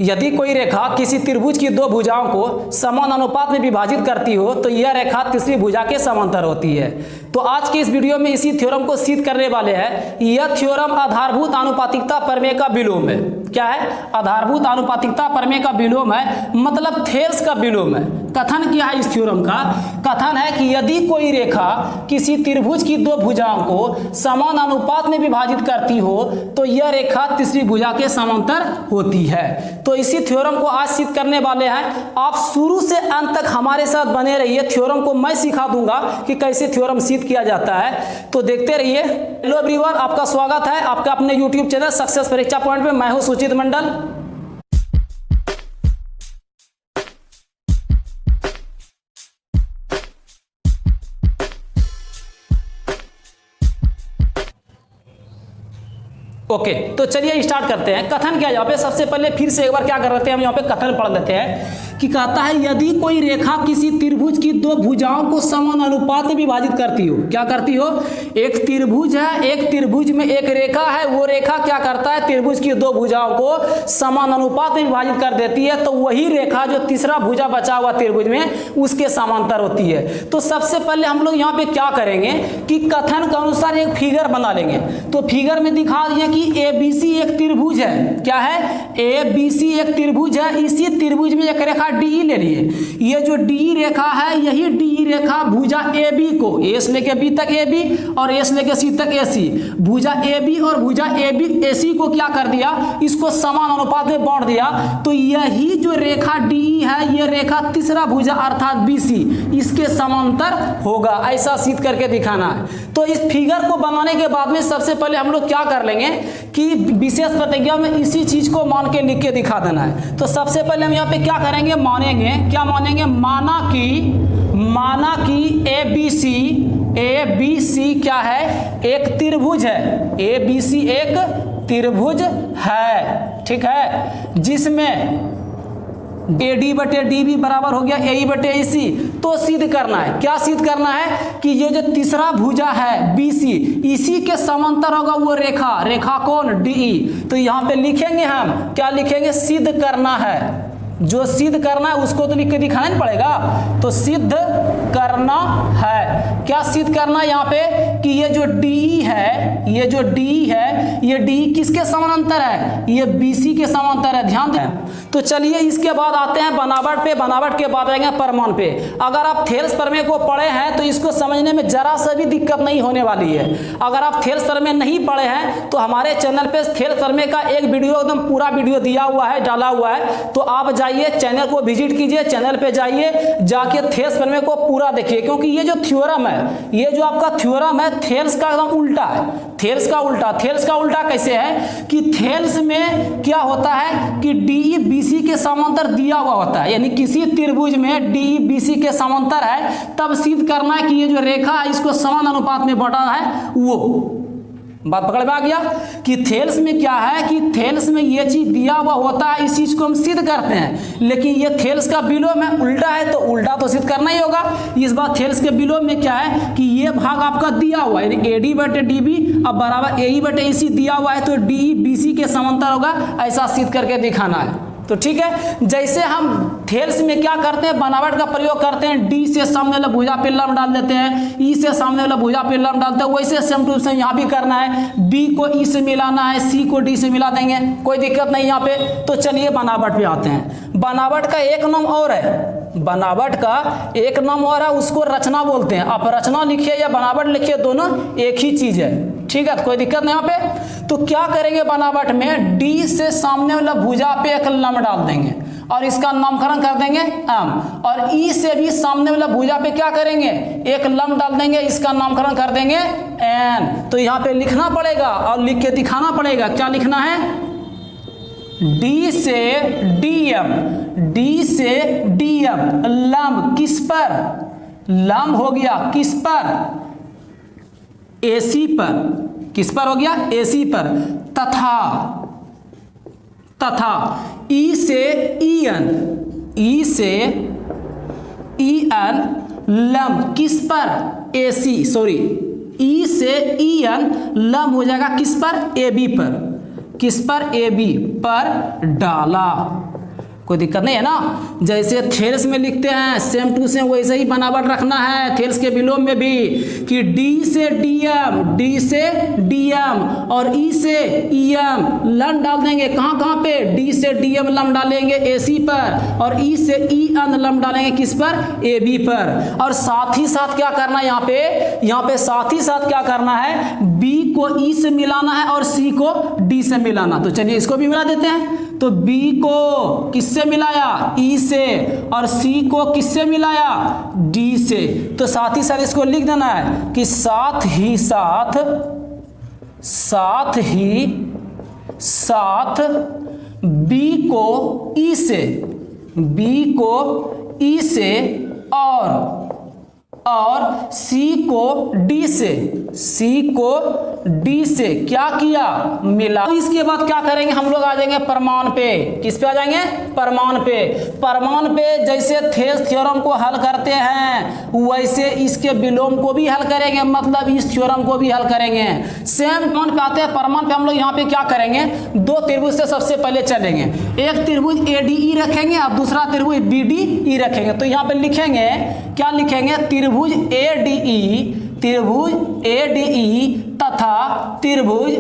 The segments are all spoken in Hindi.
यदि कोई रेखा किसी त्रिभुज की दो भुजाओं को समान अनुपात में विभाजित करती हो तो यह रेखा तीसरी भुजा के समांतर होती है। तो आज के इस वीडियो में इसी थ्योरम को सिद्ध करने वाले हैं। यह थ्योरम आधारभूत आनुपातिकता प्रमेय का विलोम है। क्या है? आधारभूत आनुपातिकता प्रमेय का विलोम है, मतलब थेल्स का विलोम है। कथन क्या है इस थ्योरम का? कथन है कि यदि कोई रेखा किसी त्रिभुज की दो भुजाओं को समान अनुपात में विभाजित करती हो तो यह रेखा तीसरी भुजा के समांतर होती है। तो इसी थ्योरम को आज सिद्ध करने वाले हैं। आप शुरू से अंत तक हमारे साथ बने रहिए। थ्योरम को मैं सिखा दूंगा कि कैसे थ्योरम सिद्ध किया जाता है, तो देखते रहिए। हेलो एवरीवन, आपका स्वागत है आपका अपने यूट्यूब चैनल सक्सेस परीक्षा पॉइंट में। मैं हूं सुचित मंडल। ओके, तो चलिए स्टार्ट करते हैं। कथन क्या है यहाँ पे? सबसे पहले फिर से एक बार क्या कर लेते हैं हम यहाँ पे कथन पढ़ लेते हैं कि कहता है यदि कोई रेखा किसी त्रिभुज की दो भुजाओं को समान अनुपात में विभाजित करती हो। क्या करती हो? एक त्रिभुज है, एक त्रिभुज में एक रेखा है, वो रेखा क्या करता है? त्रिभुज की दो भुजाओं को समान अनुपात में विभाजित कर देती है। तो वही रेखा जो तीसरा भुजा बचा हुआ त्रिभुज में उसके समांतर होती है। तो सबसे पहले हम लोग यहाँ पे क्या करेंगे कि कथन के अनुसार एक फिगर बना लेंगे। तो फिगर में दिखा दिए कि ABC एक त्रिभुज है। क्या है? ABC एक त्रिभुज है। इसी त्रिभुज में एक रेखा DE ले लिए। ये जो DE रेखा है, यही DE रेखा भुजा AB को, A से लेके B तक AB और A से लेके C तक AC, भुजा AB और भुजा AC को क्या कर दिया? इसको समान अनुपात में बांट दिया। तो यही जो रेखा DE है, ये रेखा तीसरा भुजा अर्थात BC इसके समांतर होगा। ऐसा सिद्ध करके दिखाना है। तो इस फिगर को बनाने के बाद में सबसे पहले हम लोग क्या कर लेंगे कि विशेष प्रतिज्ञा में इसी चीज को मान के लिख के दिखा देना है। तो सबसे पहले हम यहाँ पे क्या करेंगे? मानेंगे। क्या मानेंगे? माना कि ABC क्या है? एक त्रिभुज है। ABC एक त्रिभुज है, ठीक है, जिसमें AD बटे DB बराबर हो गया AE बटे AC। तो सिद्ध करना है। क्या सिद्ध करना है? कि ये जो तीसरा भुजा है BC, इसी के समांतर होगा वो रेखा कौन? DE। तो यहाँ पे लिखेंगे हम, क्या लिखेंगे? सिद्ध करना है। जो सिद्ध करना है उसको तो लिख के दिखाना नहीं पड़ेगा। तो सिद्ध करना है। क्या सिद्ध करना है यहाँ पे? कि ये जो DE है, ये DE किसके समांतर है? ये BC के समांतर है। ध्यान दें। तो चलिए इसके बाद आते हैं बनावट पे। बनावट के बाद आएंगे प्रमाण पे। अगर आप थेल्स प्रमेय को पढ़े हैं तो इसको समझने में जरा सा भी दिक्कत नहीं होने वाली है। अगर आप थेल्स प्रमेय नहीं पढ़े हैं तो हमारे चैनल पे थेल्स प्रमेय का एक वीडियो, एकदम पूरा वीडियो दिया हुआ है, डाला हुआ है। तो आप जाइए चैनल को विजिट कीजिए, चैनल पे जाइए, जाके थेल्स प्रमेय को पूरा देखिए। क्योंकि ये जो थ्योरम है, ये जो आपका थ्योरम है, थेल्स का एकदम उल्टा है। थेल्स का उल्टा कैसे है? कि थेल्स में क्या होता है कि DE BC के समांतर दिया हुआ होता है। यानी किसी त्रिभुज में DE BC के समांतर है, तब सिद्ध करना है कि ये जो रेखा है इसको समान अनुपात में बांटा है। वो बात पकड़ में आ गया कि थेल्स में क्या है कि थेल्स में ये चीज दिया हुआ होता है, इस चीज को हम सिद्ध करते हैं। लेकिन ये थेल्स का विलोम है, उल्टा है, तो उल्टा तो सिद्ध करना ही होगा। इस बार थेल्स के विलोम में क्या है कि ये भाग आपका दिया हुआ है, यानी AD बटे DB अब बराबर AE बटे AC दिया हुआ है, तो DE BC के समांतर होगा। ऐसा सिद्ध करके दिखाना है। तो ठीक है, जैसे हम थेल्स में क्या करते हैं? बनावट का प्रयोग करते हैं। D से सामने वाला भुजा पे लंब डाल देते हैं, E से सामने वाला भुजा पे लंब डालते हैं। वैसे सेम टू सेम यहाँ भी करना है। B को E से मिलाना है, C को D से मिला देंगे, कोई दिक्कत नहीं यहाँ पे। तो चलिए बनावट पे आते हैं। बनावट का एक नाम और है, बनावट का एक नाम और है, उसको रचना बोलते हैं। आप रचना लिखिए या बनावट लिखिए, दोनों एक ही चीज है, ठीक है, तो कोई दिक्कत नहीं यहाँ पे। तो क्या करेंगे बनावट में? D से सामने वाला भुजा पे एक लंब डाल देंगे और इसका नामकरण कर देंगे M, और E से भी सामने वाला भुजा पे क्या करेंगे? एक लंब डाल देंगे, इसका नामकरण कर देंगे N। तो यहाँ पे लिखना पड़ेगा और लिख के दिखाना पड़ेगा। क्या लिखना है? D से DM लंब किस पर? लंब हो गया किस पर? AC पर। किस पर हो गया? AC पर। तथा E से EN लंब किस पर? AC, सॉरी, E से EN लंब हो जाएगा किस पर? AB पर। किस पर? AB पर डाला। कोई दिक्कत नहीं है ना। जैसे थेल्स में लिखते हैं सेम टू सेम वैसे ही बनावट रखना है थेल्स के विलोम में भी, कि डी से डीएम, डी से डीएम और ई से ईएम लन डाल देंगे। कहाँ कहाँ पे? डी से डीएम लम डालेंगे एसी पर और ई से ई अन लम डालेंगे किस पर? एबी पर। और साथ ही साथ क्या करना है यहाँ पे साथ ही साथ क्या करना है? बी को ई से मिलाना है और सी को डी से मिलाना। तो चलिए इसको भी मिला देते हैं। तो B को किससे मिलाया? E से, और C को किससे मिलाया? D से। तो साथ ही साथ इसको लिख देना है कि साथ ही साथ B को E से, B को E से और C को D से, C को D से क्या किया? मिला। इसके बाद क्या करेंगे? हम लोग आ जाएंगे प्रमाण पे। किस पे आ जाएंगे? प्रमाण पे। प्रमाण पे जैसे थेल्स थ्योरम को हल करते हैं वैसे इसके विलोम को भी हल करेंगे, मतलब इस थ्योरम को भी हल करेंगे। सेम प्रमाण पे आते हैं। प्रमाण पे हम लोग यहाँ पे क्या करेंगे? दो त्रिभुज से सबसे पहले चलेंगे। एक त्रिभुज ADE रखेंगे और दूसरा त्रिभुज BDE रखेंगे। तो यहाँ पे लिखेंगे, क्या लिखेंगे? त्रिभुज ADE तथा त्रिभुज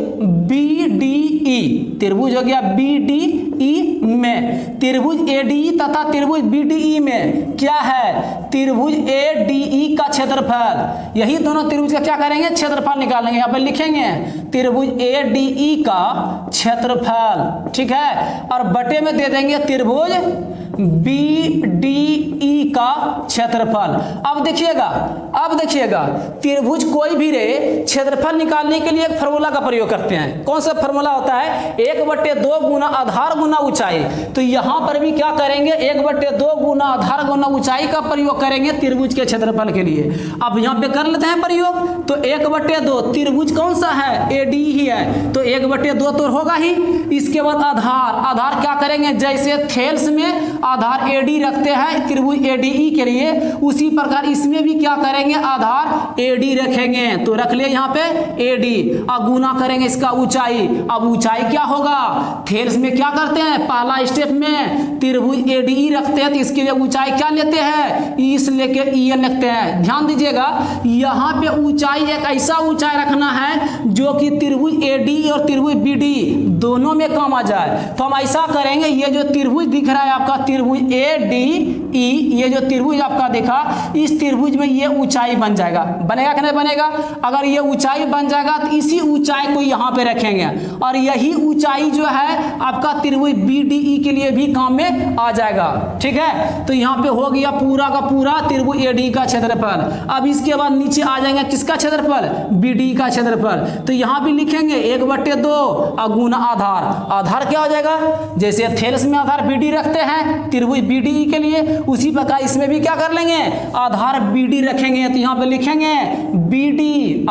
BDE। त्रिभुज हो गया BDE में, त्रिभुज ADE तथा त्रिभुज BDE में क्या है? त्रिभुज ADE का क्षेत्रफल। यही दोनों त्रिभुज का क्या करेंगे? क्षेत्रफल निकालेंगे। यहाँ पे लिखेंगे त्रिभुज ADE का क्षेत्रफल, ठीक है, और बटे में दे देंगे त्रिभुज BDE का क्षेत्रफल। अब देखिएगा त्रिभुज कोई भी रे क्षेत्रफल निकालने के लिए एक फार्मूला का प्रयोग करते हैं। कौन सा फार्मूला होता है? 1/2 गुना आधार गुना ऊंचाई। तो यहाँ पर भी क्या करेंगे? 1/2 गुना आधार गुना ऊंचाई का प्रयोग करेंगे त्रिभुज के क्षेत्रफल के लिए। अब यहाँ पे कर लेते हैं प्रयोग। तो 1/2 त्रिभुज कौन सा है? ADE ही है, तो 1/2 तो होगा ही। इसके बाद आधार क्या करेंगे? जैसे थेल्स में आधार AD रखते हैं त्रिभुज ADE के लिए, उसी प्रकार इसमें भी क्या करेंगे? आधार AD रखेंगे। तो रख लिए यहाँ पे AD। अब गुना करेंगे इसका ऊंचाई। अब ऊंचाई क्या होगा? थेल्स में क्या करते हैं? पहला स्टेप में त्रिभुज ADE रखते हैं तो इसके लिए ऊंचाई क्या लेते हैं? ई से लेके EN लिखते हैं। ध्यान दीजिएगा यहाँ पे ऊंचाई एक ऐसा ऊंचाई रखना है जो कि त्रिभुज ADE और त्रिभुज BDE दोनों में काम आ जाए। तो हम ऐसा करेंगे, ये जो त्रिभुज दिख रहा है आपका त्रिभुज ADE, ये जो त्रिभुज आपका देखा, इस त्रिभुज में ये ऊंचाई बन जाएगा। बनेगा कि नहीं बनेगा? अगर ये ऊंचाई बन जाएगा तो इसी ऊंचाई को यहाँ पे रखेंगे और यही ऊंचाई जो है आपका त्रिभुज BDE के लिए भी काम में आ जाएगा, ठीक है। तो यहाँ पे हो गया पूरा का पूरा त्रिभुज ADE का क्षेत्रफल। अब इसके बाद नीचे आ जाएंगे किसका क्षेत्रफल? BDE का क्षेत्रफल। तो यहाँ भी लिखेंगे 1/2 गुना आधार क्या हो जाएगा? जैसे थेल्स में आधार BD रखते हैं त्रिभुज BDE के लिए, उसी प्रकार इसमें भी क्या कर लेंगे? आधार BD रखेंगे। तो यहाँ पे लिखेंगे BD,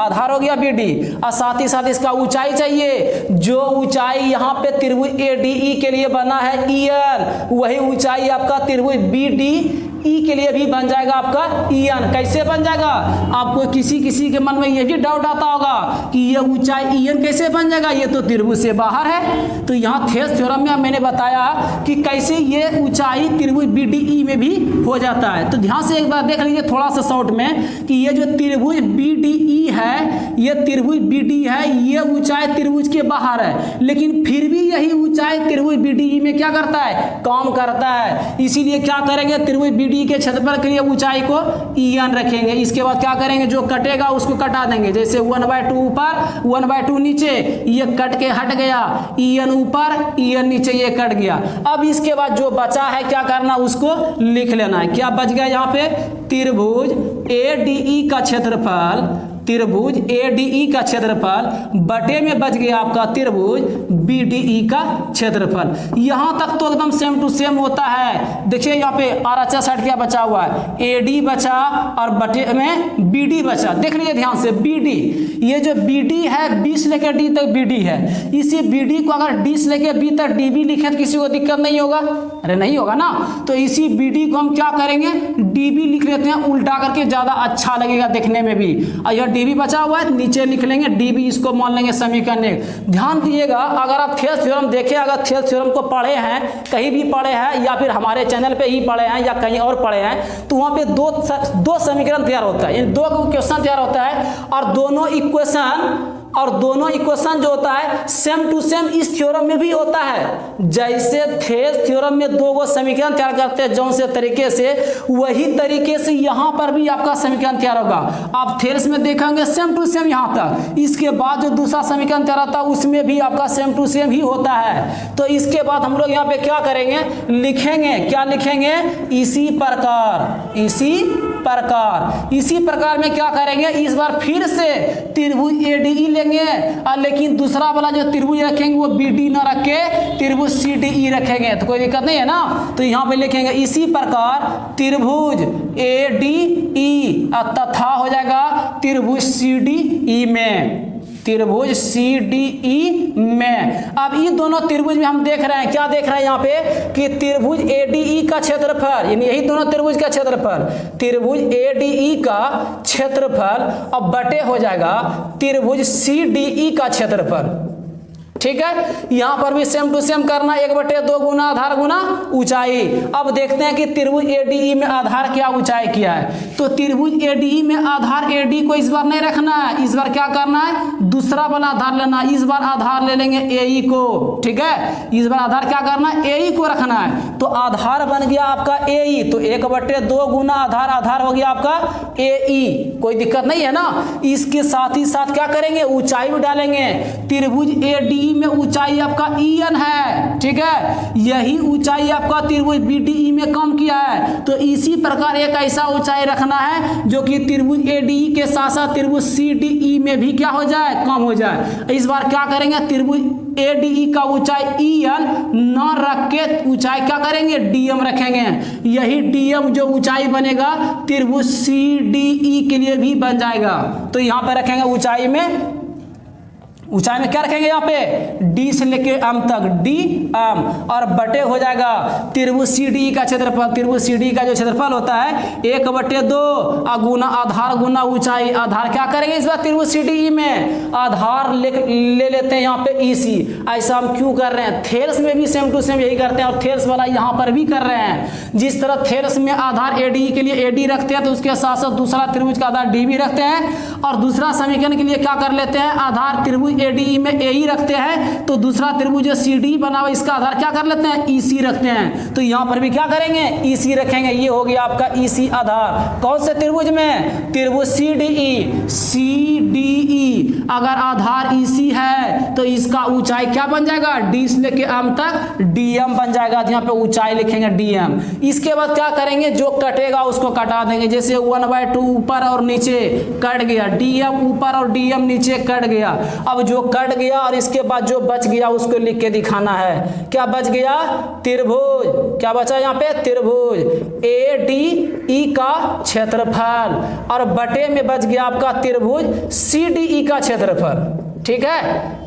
आधार हो गया BD, और साथ ही साथ इसका ऊंचाई चाहिए। जो ऊंचाई यहाँ पे त्रिभुज ADE के लिए बना है EN, वही ऊंचाई आपका त्रिभुज BDE के लिए भी बन जाएगा आपका EN। कैसे बन जाएगा? आपको किसी के मन में ये भी डाउट आता होगा कि ये ऊंचाई EN कैसे बन जाएगा, ये तो त्रिभुज से बाहर है। तो यहाँ थेल्स थ्योरम में मैंने बताया कि कैसे ये ऊंचाई त्रिभुज BDE में भी हो जाता है। तो ध्यान से एक बार देख लीजिए थोड़ा सा शॉर्ट में कि ये जो त्रिभुज BDE है, ये त्रिभुज BD है, ये ऊंचाई त्रिभुज के बाहर है, लेकिन फिर भी यही ऊंचाई त्रिभुज BDE में क्या करता है? काम करता है। इसीलिए क्या करेंगे? त्रिभुज BDE के क्षेत्रफल के लिए ऊंचाई को EN रखेंगे। इसके बाद क्या करेंगे? जो कटेगा उसको कटा देंगे। जैसे 1/2 ऊपर 1/2 नीचे, ये कट के हट गया, EN ऊपर EN नीचे, ये कट गया। अब इसके बाद जो बचा है क्या करना? उसको लिख लेना है। क्या बच गया यहाँ पे? त्रिभुज ADE का क्षेत्रफल, त्रिभुज ADE का क्षेत्रफल बटे में बच गया आपका त्रिभुज BDE का क्षेत्रफल। यहां तक तो एकदम सेम टू सेम होता है। देखिए यहाँ पे RHS साइड क्या बचा हुआ है? AD बचा और बटे में BD बचा। देख लीजिए ध्यान से BD, ये जो BD है B से लेकर D तक BD है। इसी BD को अगर D से लेकर B तक DB लिखे तो किसी को दिक्कत नहीं होगा? अरे नहीं होगा ना। तो इसी BD को हम क्या करेंगे? DB लिख लेते हैं उल्टा करके, ज्यादा अच्छा लगेगा देखने में भी। और यह DB बचा हुआ है, नीचे लिख लेंगे DB, इसको मान लेंगे समीकरण 1। ध्यान दिएगा, अगर आप थेल्स थ्योरम देखें, अगर थेल्स थ्योरम को पढ़े हैं, कहीं भी पढ़े हैं या फिर हमारे चैनल पे ही पढ़े हैं या कहीं और पढ़े हैं, तो वहाँ पे दो समीकरण तैयार होता है, इन 2 क्वेश्चन तैयार होता है, और दोनों इक्वेशन जो होता है सेम टू सेम इस थ्योरम में भी होता है। जैसे थेल्स थ्योरम में 2 समीकरण तैयार करते हैं जौन से तरीके से, वही तरीके से यहाँ पर भी आपका समीकरण तैयार होगा। आप थेल्स में देखेंगे सेम टू सेम यहाँ तक, इसके बाद जो दूसरा समीकरण तैयार होता है उसमें भी आपका सेम टू सेम ही होता है। तो इसके बाद हम लोग यहाँ पे क्या करेंगे, लिखेंगे, क्या लिखेंगे, इसी प्रकार में क्या करेंगे, इस बार फिर से त्रिभुज ADE लेंगे, लेकिन दूसरा वाला जो त्रिभुज रखेंगे वो BD ना रख के त्रिभुज CDE रखेंगे, तो कोई दिक्कत नहीं है ना। तो यहाँ पे लिखेंगे इसी प्रकार त्रिभुज ADE तथा हो जाएगा त्रिभुज CDE में, त्रिभुज CDE में। अब ये दोनों त्रिभुज में हम देख रहे हैं, क्या देख रहे हैं यहाँ पे, कि त्रिभुज ADE का क्षेत्रफल, यानी यही दोनों त्रिभुज का क्षेत्रफल, त्रिभुज ADE का क्षेत्रफल अब बटे हो जाएगा त्रिभुज CDE का क्षेत्रफल। ठीक है, यहां पर भी सेम टू सेम करना, 1/2 गुना आधार गुना ऊंचाई। अब देखते हैं कि त्रिभुज ADE में आधार क्या ऊंचाई किया है। तो त्रिभुज ADE में आधार AD को इस बार नहीं रखना है, इस बार क्या करना है, दूसरा वाला आधार लेना। इस बार आधार ले लेंगे AE को, ठीक है, इस बार आधार क्या करना है, AE को रखना है। तो आधार बन गया आपका AE, तो 1/2 गुना आधार हो गया आपका AE, कोई दिक्कत नहीं है ना। इसके साथ ही साथ क्या करेंगे, ऊंचाई भी डालेंगे। त्रिभुज ADE में ऊंचाई आपका EN है, ठीक है, यही ऊंचाई आपका त्रिभुज BDE में कम किया है। तो इसी प्रकार एक ऐसा ऊंचाई रखना है जो कि त्रिभुज ADE के साथ साथ त्रिभुज CDE में भी क्या हो जाए, कम हो जाए। इस बार क्या करेंगे, त्रिभुज ADE का ऊंचाई EN न रख के ऊंचाई क्या करेंगे, DM रखेंगे। यही DM जो ऊंचाई बनेगा त्रिभुज CDE के लिए भी बन जाएगा। तो यहां पर रखेंगे ऊंचाई में क्या रखेंगे, यहाँ पे D से लेके M तक, DM, और बटे हो जाएगा त्रिभुज CDE का क्षेत्रफल। त्रिभुज CDE का जो क्षेत्रफल होता है 1/2 गुना आधार गुना ऊंचाई। आधार क्या करेंगे इस बार त्रिभुज CDE में, आधार ले लेते हैं यहाँ पे EC। ऐसा हम क्यों कर रहे हैं, थेल्स में भी सेम टू सेम यही करते हैं, और थेल्स वाला यहाँ पर भी कर रहे हैं। जिस तरह थेल्स में आधार ADE के लिए AD रखते हैं, तो उसके साथ साथ दूसरा त्रिभुज का आधार DB रखते हैं, और दूसरा समीकरण के लिए क्या कर लेते हैं, आधार त्रिभुज ADE में AE रखते हैं, तो दूसरा त्रिभुज जो CDE बना हुआ इसका आधार क्या कर लेते हैं, EC रखते हैं। तो यहां पर भी क्या करेंगे, EC रखेंगे। ये हो गया आपका EC आधार, कौन से त्रिभुज में, त्रिभुज CDE। अगर आधार EC है तो इसका ऊंचाई क्या बन जाएगा, D से लेके M तक DM बन जाएगा। यहाँ पे ऊंचाई लिखेंगे DM। इसके बाद क्या करेंगे, जो कटेगा उसको कटा देंगे। जैसे 1/2 ऊपर और नीचे कट गया, DM ऊपर और DM नीचे कट गया। अब जो कट गया और इसके बाद जो बच गया उसको लिख के दिखाना है। क्या बच गया, त्रिभुज, क्या बचा यहाँ पे, त्रिभुज ADE का क्षेत्रफल, और बटे में बच गया आपका त्रिभुज CDE का क्षेत्रफल। ठीक है,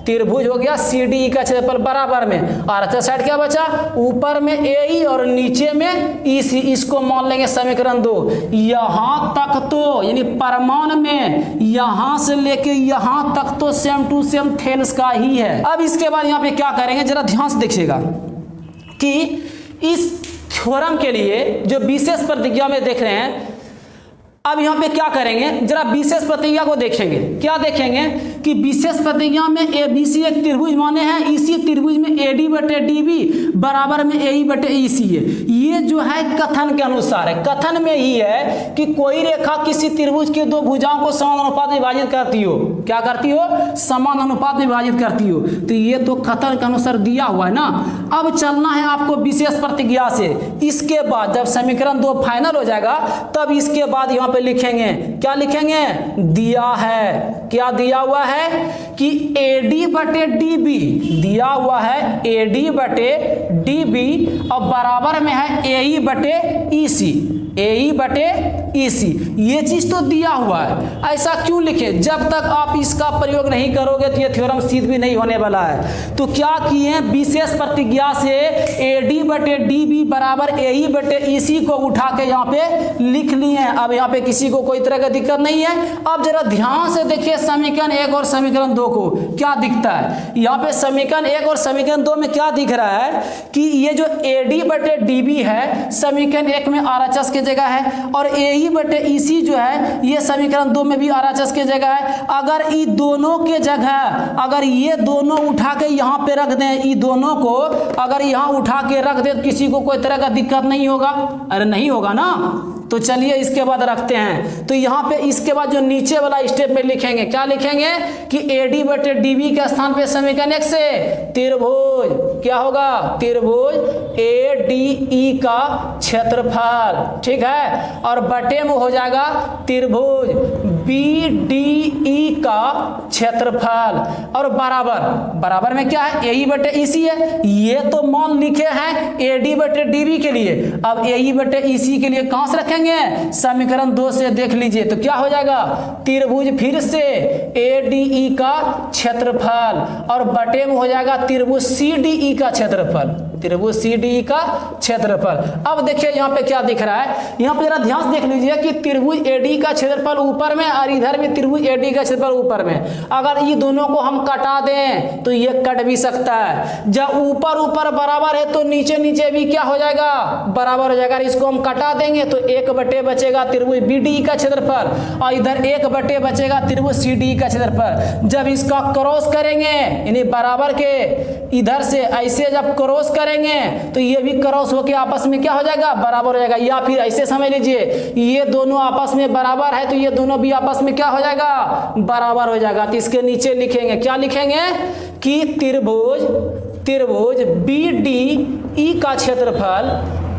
त्रिभुज हो गया CDE का क्षेत्रफल बराबर में, और अच्छा साइड क्या बचा, ऊपर में AE और नीचे में EC। इसको मान लेंगे समीकरण 2। यहां तक तो यानी परमाणु में यहां से लेके यहां तक तो सेम टू सेम थेल्स का ही है। अब इसके बाद यहां पे क्या करेंगे, जरा ध्यान से देखिएगा कि इस थ्योरम के लिए जो विशेष प्रतिज्ञा में देख रहे हैं, अब यहाँ पे क्या करेंगे, जरा विशेष प्रतिज्ञा को देखेंगे। क्या देखेंगे कि विशेष प्रतिज्ञा में ABC एक त्रिभुज माने हैं, इसी त्रिभुज में AD/DB बराबर में AE/EC है। ये जो है कथन के अनुसार है, कथन में ही है कि कोई रेखा किसी त्रिभुज के 2 भुजाओं को समान अनुपात में विभाजित करती हो। क्या करती हो, समान अनुपात में विभाजित करती हो। तो ये तो कथन के अनुसार दिया हुआ है ना। अब चलना है आपको विशेष प्रतिज्ञा से। इसके बाद जब समीकरण 2 फाइनल हो जाएगा, तब इसके बाद यहाँ पे लिखेंगे, क्या लिखेंगे, दिया है, क्या दिया हुआ है कि AD/DB दिया हुआ है, AD/DB और बराबर में है AE/EC। AE बटे EC, ये चीज तो दिया हुआ है। ऐसा क्यों लिखे? जब तक आप इसका प्रयोग नहीं करोगे तो ये थ्योरम सिद्ध भी नहीं होने वाला है। तो क्या किए, विशेष प्रतिज्ञा से AD बटे DB बराबर AE बटे EC को उठा के यहाँ पे लिख लिए। अब यहाँ पे किसी को कोई तरह का दिक्कत नहीं है। अब जरा ध्यान से देखिए समीकरण 1 और समीकरण 2 को क्या दिखता है। यहाँ पे समीकरण 1 और समीकरण 2 में क्या दिख रहा है कि ये जो AD बटे DB है समीकरण 1 में RHS की जगह है, और AE बटे EC जो है ये समीकरण 2 में भी RHS की जगह है। अगर इन दोनों के जगह अगर ये दोनों उठा के यहाँ पे रख दें, इन दोनों को अगर यहाँ उठा के रख दें तो किसी को कोई तरह का दिक्कत नहीं होगा? अरे नहीं होगा ना। तो चलिए इसके बाद रखते हैं। तो यहाँ पे इसके बाद जो नीचे वाला स्टेप में लिखेंगे, क्या लिखेंगे कि AD बटे DB के स्थान पे समीकरण 1 से त्रिभुज क्या होगा, त्रिभुज ADE का क्षेत्रफल, ठीक है, और बटे में हो जाएगा त्रिभुज BDE का क्षेत्रफल, और बराबर में क्या है, AE बटे EC है। ये तो मान लिखे हैं AD बटे DB के लिए। अब AE बटे EC के लिए कहां से रखेंगे, समीकरण 2 से देख लीजिए। तो क्या हो जाएगा, त्रिभुज फिर से ADE का क्षेत्रफल, और बटे में हो जाएगा त्रिभुज CDE का क्षेत्रफल, त्रिभुज CDE का क्षेत्रफल। अब देखिए यहाँ पे क्या दिख रहा है, यहाँ पे जरा ध्यान से देख लीजिए कि त्रिभुज AD का क्षेत्रफल ऊपर में और इधर भी त्रिभुज AD का क्षेत्रफल ऊपर में। अगर ये दोनों को हम कटा दें तो ये कट भी सकता है। जब ऊपर ऊपर बराबर है तो नीचे नीचे भी क्या हो जाएगा, बराबर हो जाएगा। इसको हम कटा देंगे तो 1 बटे बचेगा त्रिभुज BDE का क्षेत्रफल, और इधर 1 बटे बचेगा त्रिभुज CDE का क्षेत्रफल। जब इसका क्रॉस करेंगे यानी बराबर के इधर से ऐसे जब क्रॉस करेंगे तो ये भी क्रॉस होके आपस में क्या हो जाएगा, बराबर हो जाएगा। या फिर ऐसे समझ लीजिए ये दोनों आपस में बराबर है तो ये दोनों भी आपस में क्या हो जाएगा, बराबर हो जाएगा। तो इसके नीचे लिखेंगे, क्या लिखेंगे कि त्रिभुज BDE का क्षेत्रफल,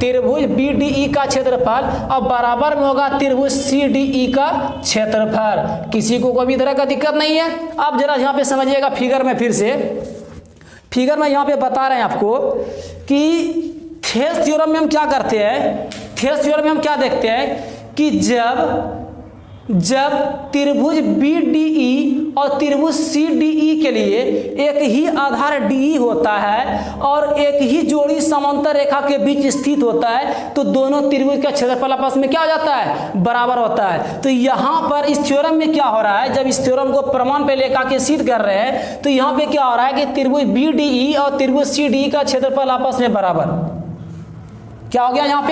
त्रिभुज BDE का क्षेत्रफल, और बराबर में होगा त्रिभुज CDE का क्षेत्रफल। किसी को कोई भी तरह का दिक्कत नहीं है। अब जरा यहाँ पे समझिएगा फिगर में, फिर से फिगर में यहाँ पे बता रहे हैं आपको कि थेल्स थ्योरम में हम क्या करते हैं, थेल्स थ्योरम में हम क्या देखते हैं कि जब त्रिभुज BDE और त्रिभुज CDE के लिए एक ही आधार DE होता है और एक ही जोड़ी समांतर रेखा के बीच स्थित होता है तो दोनों त्रिभुज का क्षेत्रफल आपस में क्या हो जाता है, बराबर होता है। तो यहाँ पर इस थ्योरम में क्या हो रहा है, जब इस थ्योरम को प्रमाण पे लेकर के सिद्ध कर रहे हैं तो यहाँ पे क्या हो रहा है कि त्रिभुज BDE और त्रिभुज CDE का क्षेत्रफल आपस में बराबर। क्या हो गया यहाँ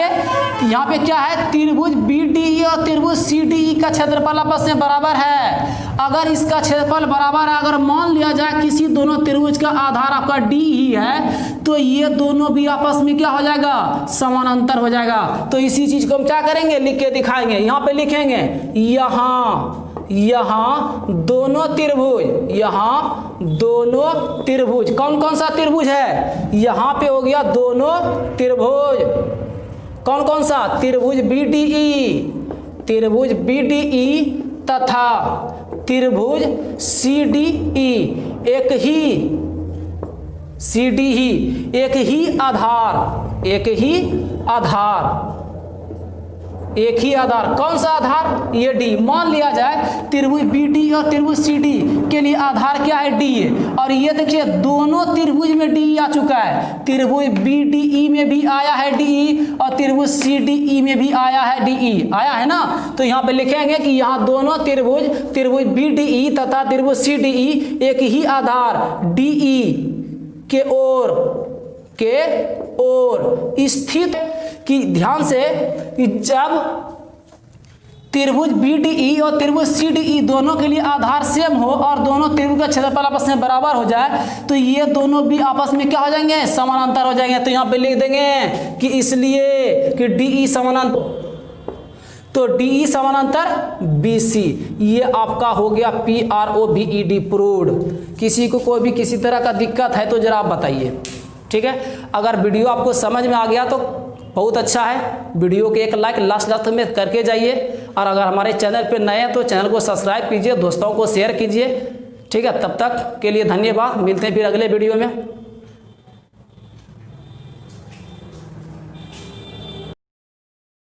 पे क्या है, त्रिभुज BDE और त्रिभुज CDE का क्षेत्रफल आपस में बराबर है। अगर इसका क्षेत्रफल बराबर है, अगर मान लिया जाए किसी दोनों त्रिभुज का आधार आपका D ही है तो ये दोनों भी आपस में क्या हो जाएगा, समानांतर हो जाएगा। तो इसी चीज को हम क्या करेंगे, लिख के दिखाएंगे। यहाँ पे लिखेंगे यहाँ दोनों त्रिभुज, कौन कौन सा त्रिभुज है, यहाँ पे हो गया दोनों त्रिभुज, कौन कौन सा, त्रिभुज BDE तथा त्रिभुज CDE, एक ही आधार, कौन सा आधार, ये D। मान लिया जाए त्रिभुज BDE और त्रिभुज CDE के लिए आधार क्या है, D है। और ये देखिए दोनों त्रिभुज में DE आ चुका है, त्रिभुज BDE में भी आया है DE और त्रिभुज CDE में भी आया है DE, आया है ना। तो यहाँ पे लिखेंगे कि यहाँ दोनों त्रिभुज BDE तथा त्रिभुज CDE एक ही आधार DE के ओर स्थित, कि ध्यान से कि जब त्रिभुज BDE और त्रिभुज CDE दोनों के लिए आधार सेम हो और दोनों त्रिभुज का क्षेत्रफल आपस में बराबर हो जाए तो ये दोनों भी आपस में क्या हो जाएंगे, समानांतर हो जाएंगे। तो यहाँ पे लिख देंगे कि इसलिए कि DE समानांतर, तो DE समानांतर BC, ये आपका हो गया PROVED प्रूव्ड। किसी को कोई भी किसी तरह का दिक्कत है तो जरा आप बताइए, ठीक है। अगर वीडियो आपको समझ में आ गया तो बहुत अच्छा है, वीडियो के एक लाइक लास्ट में करके जाइए, और अगर हमारे चैनल पे नए हैं तो चैनल को सब्सक्राइब कीजिए, दोस्तों को शेयर कीजिए, ठीक है। तब तक के लिए धन्यवाद, मिलते हैं फिर अगले वीडियो में।